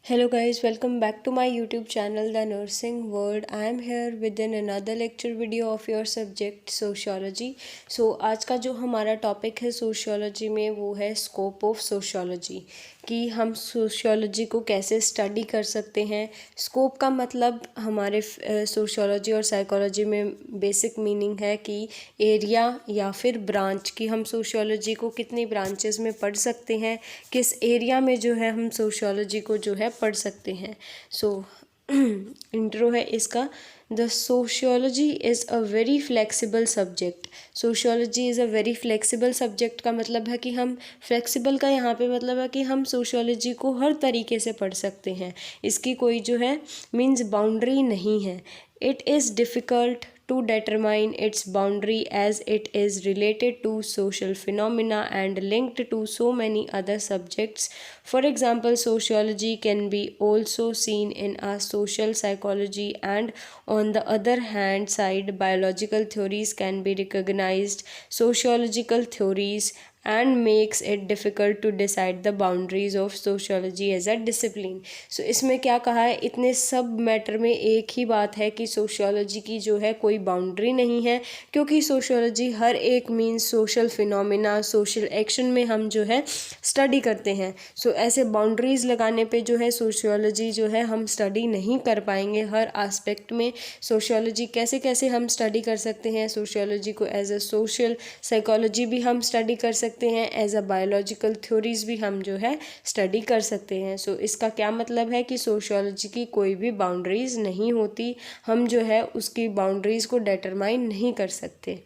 Hello guys, welcome back to my YouTube channel The Nursing World. I am here within another lecture video of your subject sociology. So आज का जो हमारा topic है sociology में वो है scope of sociology, कि हम सोशियोलॉजी को कैसे स्टडी कर सकते हैं। स्कोप का मतलब हमारे सोशियोलॉजी और साइकोलॉजी में बेसिक मीनिंग है कि एरिया या फिर ब्रांच, कि हम सोशियोलॉजी को कितनी ब्रांचेस में पढ़ सकते हैं, किस एरिया में जो है हम सोशियोलॉजी को जो है पढ़ सकते हैं। सो इंट्रो है इसका। The sociology is a very flexible subject. Sociology is a very flexible subject का मतलब है कि हम फ्लेक्सिबल का यहाँ पे मतलब है कि हम सोशियोलॉजी को हर तरीके से पढ़ सकते हैं। इसकी कोई जो है मीन्स बाउंड्री नहीं है। It is difficult to determine its boundary as it is related to social phenomena and linked to so many other subjects. For example, sociology can be also seen in a social psychology, and on the other hand side, biological theories can be recognized sociological theories and makes it difficult to decide the boundaries of sociology as a discipline. So इसमें क्या कहा है, इतने सब matter में एक ही बात है कि सोशियोलॉजी की जो है कोई बाउंड्री नहीं है, क्योंकि सोशियोलॉजी हर एक means social phenomena, social action में हम जो है स्टडी करते हैं। सो ऐसे बाउंड्रीज़ लगाने पे जो है सोशियोलॉजी जो है हम स्टडी नहीं कर पाएंगे हर आस्पेक्ट में। सोशियोलॉजी कैसे कैसे हम स्टडी कर सकते हैं, सोशियोलॉजी को एज अ सोशल साइकोलॉजी भी हम स्टडी कर सकते हैं, एज अ बायोलॉजिकल थ्योरीज भी हम जो है स्टडी कर सकते हैं। सो इसका क्या मतलब है कि सोशियोलॉजी की कोई भी बाउंड्रीज़ नहीं होती, हम जो है उसकी बाउंड्रीज़ को डिटरमाइन नहीं कर सकते।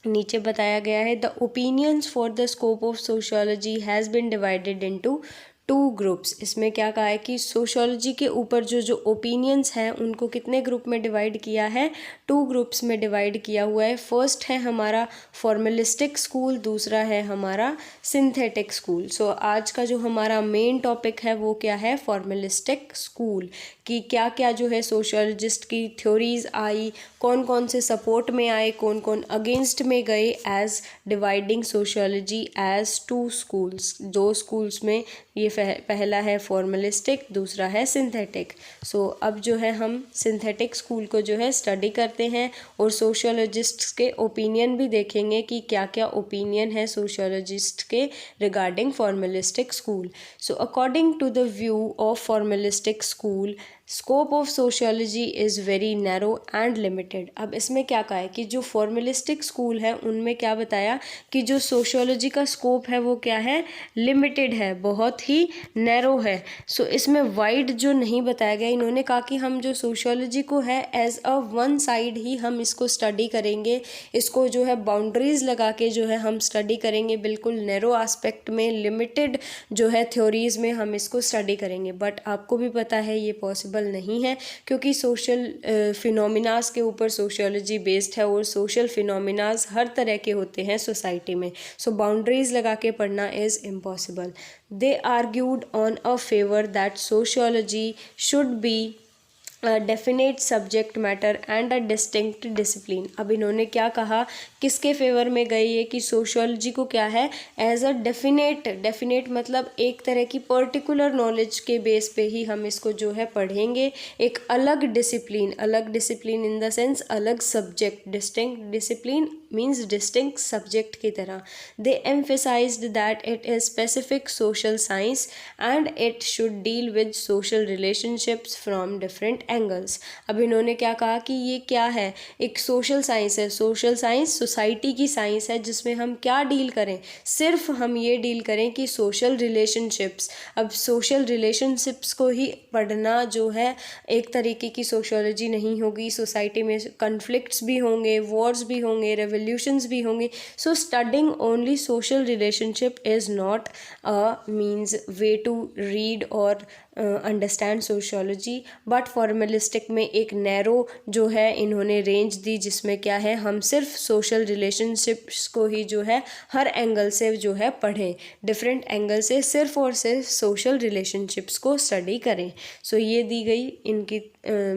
नीचे बताया गया है, the opinions for the scope of sociology has been divided into 2 groups. इसमें क्या कहा है कि सोशियोलॉजी के ऊपर जो जो ओपिनियंस हैं उनको कितने ग्रुप में डिवाइड किया है, 2 ग्रुप्स में डिवाइड किया हुआ है। फर्स्ट है हमारा फॉर्मलिस्टिक स्कूल, दूसरा है हमारा सिंथेटिक स्कूल। सो आज का जो हमारा मेन टॉपिक है वो क्या है, फॉर्मलिस्टिक स्कूल, कि क्या क्या जो है सोशियोलॉजिस्ट की थ्योरीज आई, कौन कौन से सपोर्ट में आए, कौन कौन अगेंस्ट में गए, as dividing sociology as 2 schools. 2 schools में ये पहला है फॉर्मलिस्टिक, दूसरा है सिंथेटिक। सो अब जो है हम सिंथेटिक स्कूल को जो है स्टडी करते हैं और सोशियोलॉजिस्ट्स के ओपिनियन भी देखेंगे कि क्या क्या ओपिनियन है सोशियोलॉजिस्ट के regarding formalistic school. So according to the view of formalistic school, scope of sociology is very narrow and limited. अब इसमें क्या कहा है कि जो फॉर्मलिस्टिक स्कूल है उनमें क्या बताया कि जो सोशियोलॉजी का स्कोप है वो क्या है, लिमिटेड है, बहुत ही नैरो है। सो इसमें वाइड जो नहीं बताया गया, इन्होंने कहा कि हम जो सोशियोलॉजी को है एज अ वन साइड ही हम इसको स्टडी करेंगे, इसको जो है बाउंड्रीज लगा के जो है हम स्टडी करेंगे, बिल्कुल नैरो आस्पेक्ट में, लिमिटेड जो है थ्योरीज में हम इसको स्टडी करेंगे। बट आपको भी पता है ये पॉसिबल नहीं है, क्योंकि सोशल फिनोमिनाज के ऊपर सोशियोलॉजी बेस्ड है और सोशल फिनोमिनाज हर तरह के होते हैं सोसाइटी में। सो बाउंड्रीज लगा के पढ़ना is impossible. They argued on a favour that sociology should be definite subject matter and a distinct discipline. अब इन्होंने क्या कहा, किसके फेवर में गई है कि सोशियोलॉजी को क्या है एज अ डेफिनेट मतलब एक तरह की पर्टिकुलर नॉलेज के बेस पे ही हम इसको जो है पढ़ेंगे, एक अलग डिसिप्लिन इन द सेंस अलग subject, distinct discipline means distinct subject की तरह। They emphasized that it is specific social science and it should deal with social relationships from different angles. अब इन्होंने क्या कहा कि ये क्या है, एक सोशल साइंस है, सोशल साइंस सोसाइटी की साइंस है, जिसमें हम क्या डील करें, सिर्फ हम ये डील करें कि सोशल रिलेशनशिप्स। अब सोशल रिलेशनशिप्स को ही पढ़ना जो है एक तरीके की सोशियोलॉजी नहीं होगी, सोसाइटी में कन्फ्लिक्ट्स भी होंगे, वॉर्स भी होंगे, रेवोल्यूशंस भी होंगे। So studying only social relationship is not a means way to read और अंडरस्टैंड सोशियोलॉजी। बट फॉर्मलिस्टिक में एक नैरो जो है इन्होंने रेंज दी, जिसमें क्या है हम सिर्फ सोशल रिलेशनशिप्स को ही जो है हर एंगल से जो है पढ़ें, डिफरेंट एंगल से सिर्फ और सिर्फ सोशल रिलेशनशिप्स को स्टडी करें। सो ये दी गई इनकी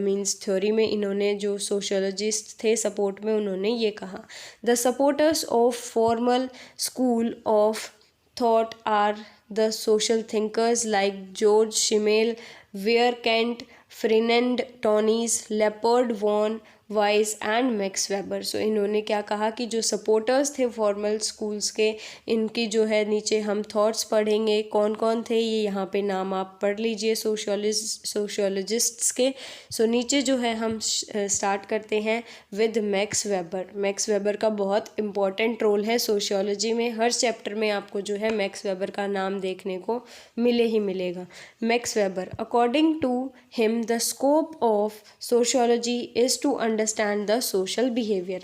मीन्स थ्योरी में। इन्होंने जो सोशियोलॉजिस्ट थे सपोर्ट में, उन्होंने ये कहा, the supporters of formal school of thought are the social thinkers like George Simmel, Weir Kent, Ferdinand Tönnies, Leopold von Wiese and Max Weber. So इन्होंने क्या कहा कि जो सपोर्टर्स थे फॉर्मल स्कूल्स के, इनकी जो है नीचे हम थॉट्स पढ़ेंगे, कौन कौन थे ये यहाँ पे नाम आप पढ़ लीजिए सोशियोलॉजिस्ट्स के। सो नीचे जो है हम स्टार्ट करते हैं with max weber. Max weber का बहुत इम्पॉर्टेंट रोल है सोशियोलॉजी में, हर चैप्टर में आपको जो है मैक्स वेबर का नाम देखने को मिले ही मिलेगा। Max Weber, according to him the scope of sociology is to understand the social behaviour.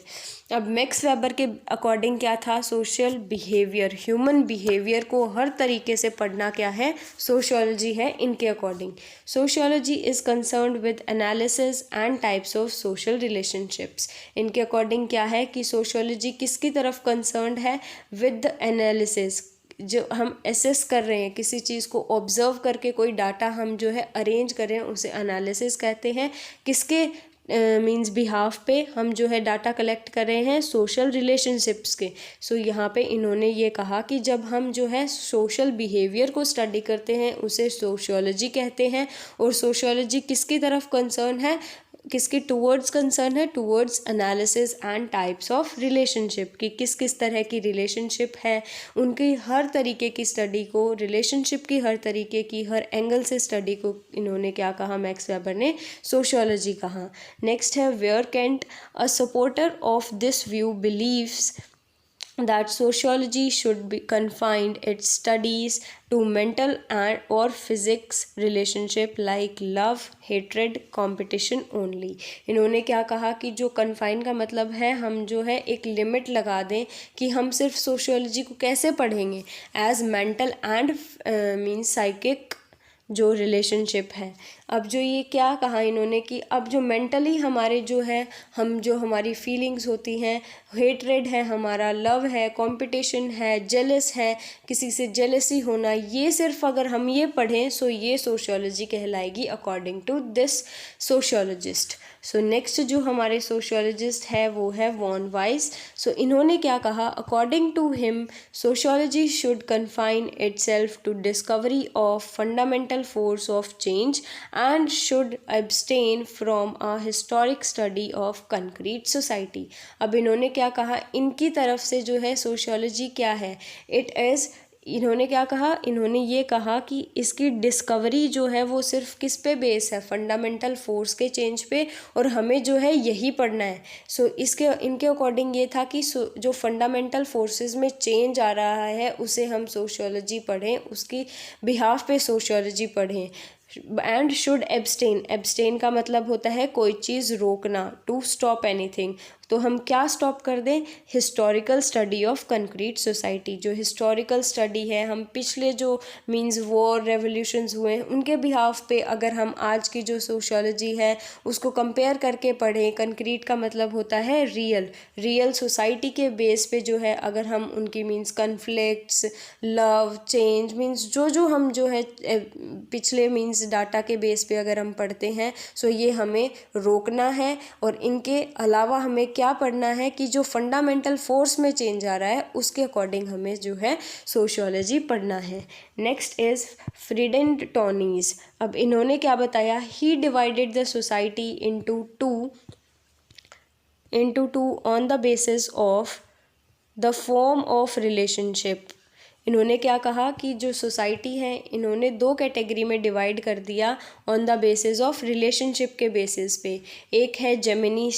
अब मैक्स वेबर के अकॉर्डिंग क्या था, सोशल बिहेवियर, ह्यूमन बिहेवियर को हर तरीके से पढ़ना क्या है, सोशियोलॉजी है इनके according. Sociology is concerned with analysis and types of social relationships. इनके अकॉर्डिंग क्या है कि सोशियोलॉजी किसकी तरफ कंसर्न्ड है, विद द एनालिसिस, जो हम एसेस कर रहे हैं किसी चीज़ को, ऑब्जर्व करके कोई डाटा हम जो है अरेंज कर रहे हैं उसे एनालिसिस कहते हैं। किसके मीन्स बिहाफ पे हम जो है डाटा कलेक्ट कर रहे हैं, सोशल रिलेशनशिप्स के। सो यहाँ पे इन्होंने ये कहा कि जब हम जो है सोशल बिहेवियर को स्टडी करते हैं उसे सोशियोलॉजी कहते हैं। और सोशियोलॉजी किसकी तरफ कंसर्न है, किसके टूवर्ड्स कंसर्न है, towards analysis and types of relationship, कि किस किस तरह की रिलेशनशिप है, उनकी हर तरीके की स्टडी को, रिलेशनशिप की हर तरीके की, हर एंगल से स्टडी को इन्होंने क्या कहा, मैक्स वेबर ने सोशियोलॉजी कहा। नेक्स्ट है Vierkandt, a supporter of this view believes that sociology should be confined its studies to mental and or physics relationship like love, hatred, competition only। इन्होंने क्या कहा कि जो कन्फाइन का मतलब है हम जो है एक लिमिट लगा दें कि हम सिर्फ सोशियोलॉजी को कैसे पढ़ेंगे, as mental and means psychic जो रिलेशनशिप है। अब जो ये क्या कहा इन्होंने कि अब जो मेंटली हमारे जो है, हम जो हमारी फीलिंग्स होती हैं, हेट्रेड है हमारा, लव है, कंपटीशन है, जेलस है, किसी से जेलसी होना, ये सिर्फ अगर हम ये पढ़ें सो ये सोशियोलॉजी कहलाएगी according to this sociologist. So next जो हमारे सोशियोलॉजिस्ट है वो है वॉन वाइस। सो इन्होंने क्या कहा, according to him sociology should confine itself to discovery of fundamental force of change and should abstain from a historic study of concrete society। अब इन्होंने क्या कहा, इनकी तरफ से जो है सोशियोलॉजी क्या है, इट इज़, इन्होंने क्या कहा, इन्होंने ये कहा कि इसकी डिस्कवरी जो है वो सिर्फ किस पे बेस है, फंडामेंटल फोर्स के चेंज पे, और हमें जो है यही पढ़ना है। सो इसके इनके अकॉर्डिंग ये था कि जो फंडामेंटल फोर्सेस में चेंज आ रहा है उसे हम सोशियोलॉजी पढ़ें, उसकी बिहाफ पे सोशियोलॉजी पढ़ें। एंड शुड एब्सटेन, एब्सटेन का मतलब होता है कोई चीज़ रोकना, टू स्टॉप एनीथिंग। तो हम क्या स्टॉप कर दें, historical study of concrete society. जो हिस्टोरिकल स्टडी है, हम पिछले जो मींस वॉर रेवोल्यूशंस हुए हैं उनके बिहाफ पे अगर हम आज की जो सोशियोलॉजी है उसको कंपेयर करके पढ़ें, कंक्रीट का मतलब होता है रियल, रियल सोसाइटी के बेस पे जो है अगर हम उनकी means conflicts, love, change, means जो जो हम जो है पिछले मींस डाटा के बेस पे अगर हम पढ़ते हैं सो ये हमें रोकना है। और इनके अलावा हमें क्या पढ़ना है कि जो फंडामेंटल फोर्स में चेंज आ रहा है उसके अकॉर्डिंग हमें जो है सोशियोलॉजी पढ़ना है। Next is Ferdinand Tonnies. अब इन्होंने क्या बताया, he divided the society into two on the basis of the form of relationship. इन्होंने क्या कहा कि जो सोसाइटी है इन्होंने दो कैटेगरी में डिवाइड कर दिया on the basis of relationship के बेसिस पे। एक है जेमिनी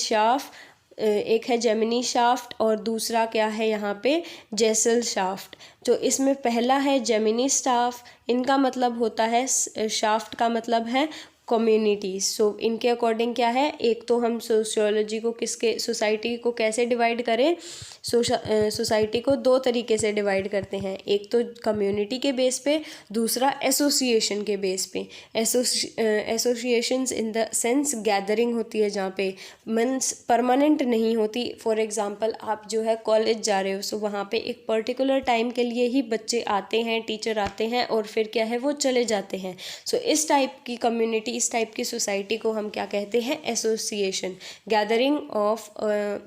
शाफ्ट और दूसरा क्या है यहाँ पे, जेसल शाफ्ट। तो इसमें पहला है जेमिनी शाफ्ट, इनका मतलब होता है, शाफ्ट का मतलब है कम्युनिटीज। सो इनके अकॉर्डिंग क्या है, एक तो हम सोशियोलॉजी को सोसाइटी को कैसे डिवाइड करें, सोसाइटी को दो तरीके से डिवाइड करते हैं, एक तो कम्युनिटी के बेस पे, दूसरा एसोसिएशन के बेस पे। Associations in the sense gathering होती है जहाँ पे मीन्स परमानेंट नहीं होती। फॉर एग्जांपल आप जो है कॉलेज जा रहे हो, सो वहाँ पे एक पर्टिकुलर टाइम के लिए ही बच्चे आते हैं, टीचर आते हैं और फिर क्या है वो चले जाते हैं। सो इस टाइप की कम्युनिटी इस टाइप की सोसाइटी को हम क्या कहते हैं, association. Gathering of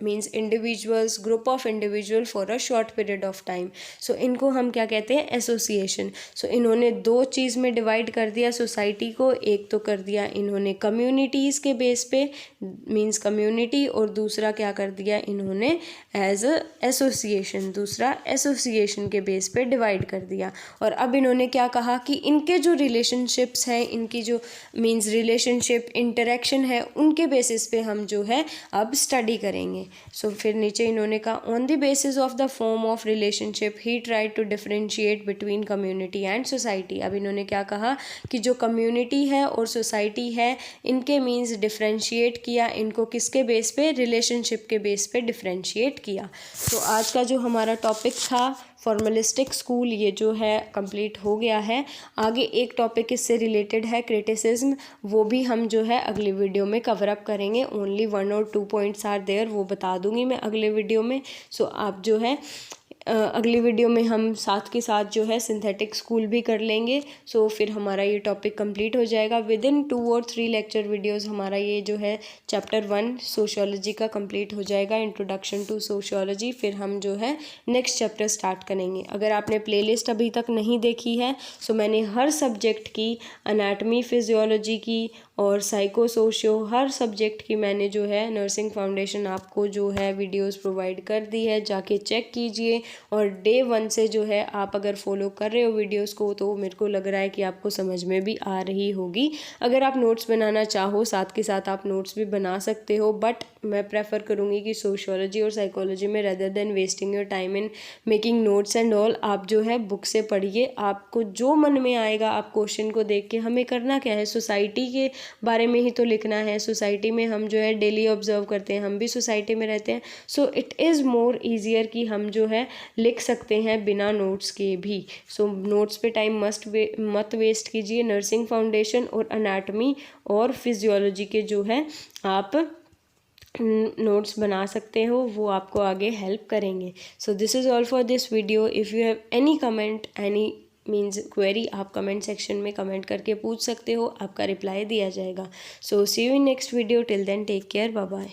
means individuals, group of individual for a short period of time. So इनको हम क्या कहते हैं, एसोसिएशन। सो इन्होंने दो चीज़ में डिवाइड कर दिया सोसाइटी को, एक तो कर दिया इन्होंने कम्युनिटीज़ के बेस पे मीन्स कम्युनिटी, और दूसरा क्या कर दिया इन्होंने एज अ एसोसिएशन, दूसरा एसोसिएशन के बेस पे डिवाइड कर दिया। और अब इन्होंने क्या कहा कि इनके जो रिलेशनशिप्स हैं, इनकी जो मीन्स रिलेशनशिप इंटरेक्शन है, उनके बेसिस पे हम जो है अब स्टडी करेंगे। सो फिर नीचे इन्होंने कहा on the basis of the form of relationship he try to differentiate between community and society. अब इन्होंने क्या कहा कि जो कम्युनिटी है और सोसाइटी है, इनके मीन्स डिफरेंशिएट किया, इनको किसके बेस पे, रिलेशनशिप के बेस पे डिफरेंशिएट किया। तो आज का जो हमारा टॉपिक था फॉर्मलिस्टिक स्कूल, ये जो है कंप्लीट हो गया है। आगे एक टॉपिक इससे रिलेटेड है क्रिटिसिज्म, वो भी हम जो है अगली वीडियो में कवर अप करेंगे। ओनली 1 और 2 पॉइंट्स आर देयर, वो बता दूंगी मैं अगले वीडियो में। सो आप जो है अगली वीडियो में हम साथ के साथ जो है सिंथेटिक स्कूल भी कर लेंगे। सो फिर हमारा ये टॉपिक कंप्लीट हो जाएगा। विद इन 2 और 3 लेक्चर वीडियोस हमारा ये जो है चैप्टर 1 सोशियोलॉजी का कंप्लीट हो जाएगा, इंट्रोडक्शन टू सोशियोलॉजी। फिर हम जो है नेक्स्ट चैप्टर स्टार्ट करेंगे। अगर आपने प्लेलिस्ट अभी तक नहीं देखी है, सो मैंने हर सब्जेक्ट की, एनाटमी, फिजियोलॉजी की और साइको सोशियो, हर सब्जेक्ट की मैंने जो है नर्सिंग फाउंडेशन आपको जो है वीडियोस प्रोवाइड कर दी है, जाके चेक कीजिए। और डे 1 से जो है आप अगर फॉलो कर रहे हो वीडियोस को, तो मेरे को लग रहा है कि आपको समझ में भी आ रही होगी। अगर आप नोट्स बनाना चाहो, साथ के साथ आप नोट्स भी बना सकते हो, बट मैं प्रेफर करूँगी कि सोशियोलॉजी और साइकोलॉजी में rather than wasting your time in making notes and all, आप जो है बुक से पढ़िए। आपको जो मन में आएगा, आप क्वेश्चन को देख के, हमें करना क्या है, सोसाइटी के बारे में ही तो लिखना है। सोसाइटी में हम जो है डेली ऑब्जर्व करते हैं, हम भी सोसाइटी में रहते हैं। So it is more easier कि हम जो है लिख सकते हैं बिना नोट्स के भी। सो नोट्स पे टाइम मत वेस्ट कीजिए। नर्सिंग फाउंडेशन और अनाटमी और फिजियोलॉजी के जो है आप नोट्स बना सकते हो, वो आपको आगे हेल्प करेंगे। So this is all for this video. If you have any comment, any means query, आप कमेंट सेक्शन में कमेंट करके पूछ सकते हो, आपका रिप्लाई दिया जाएगा। So see you in next video, till then take care, bye bye.